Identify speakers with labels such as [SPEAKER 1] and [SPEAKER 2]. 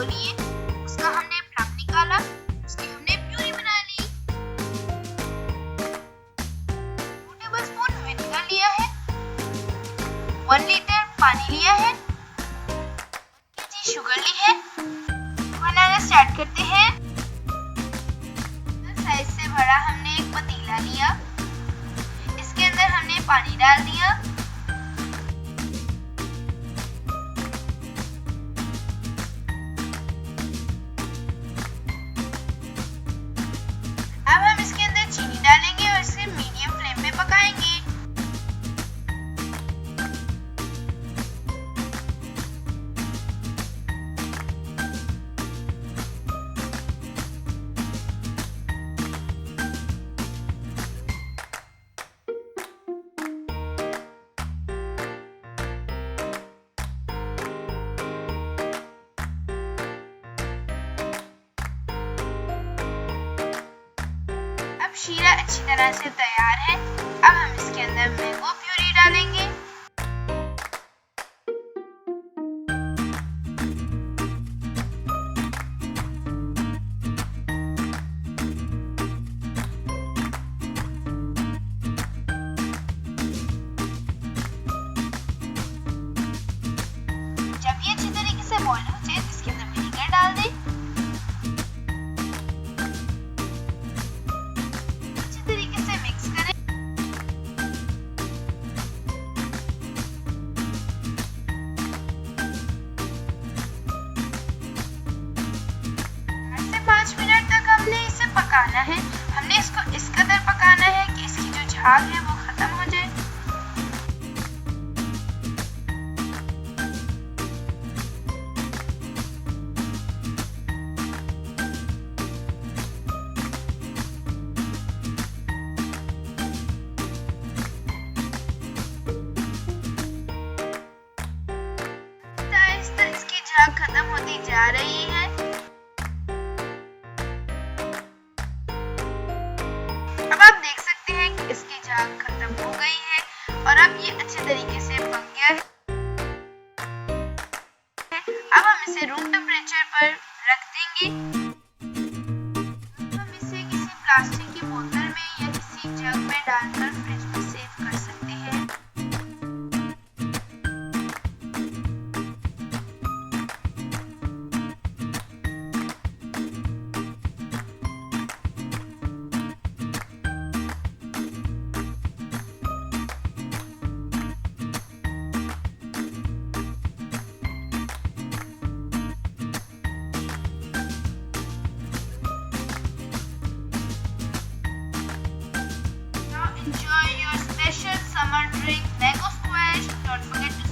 [SPEAKER 1] Mango लिए, उसका हमने प्लम निकाला, उसकी हमने प्यूरी बना ली। 2 टेबलस्पून विनेगर लिया है, 1 लीटर पानी लिया है, 1 kg शुगर ली है। बनाना स्टार्ट करते हैं। साइज से भरा हमने एक पतीला लिया, इसके अंदर हमने पानी डाल दिया। अब हम इसके अंदर चीनी डालेंगे और इसे मीडियम फ्लेम पे पकाएंगे। शीरा अच्छी तरह से तैयार है। अब हम इसके अंदर मैंगो प्यूरी डालेंगे। जब ये अच्छी तरीके से बॉईल हो जाए, इसके अंदर विनेगर डाल दें। पकाना है। हमने इसको इस कदर पकाना है कि इसकी जो झाग है वो खत्म हो जाए। आहिस्ता इसकी झाग खत्म होती जा रही है। इसकी झाग खत्म हो गई है और अब ये अच्छे तरीके से पक गया है। अब हम इसे रूम टेम्परेचर पर रख देंगे। हम इसे किसी प्लास्टिक की बोतल में या किसी जग में डालकर फ्रिज में सेव कर सकते हैं। Enjoy your special summer drink, mango squash. Don't forget to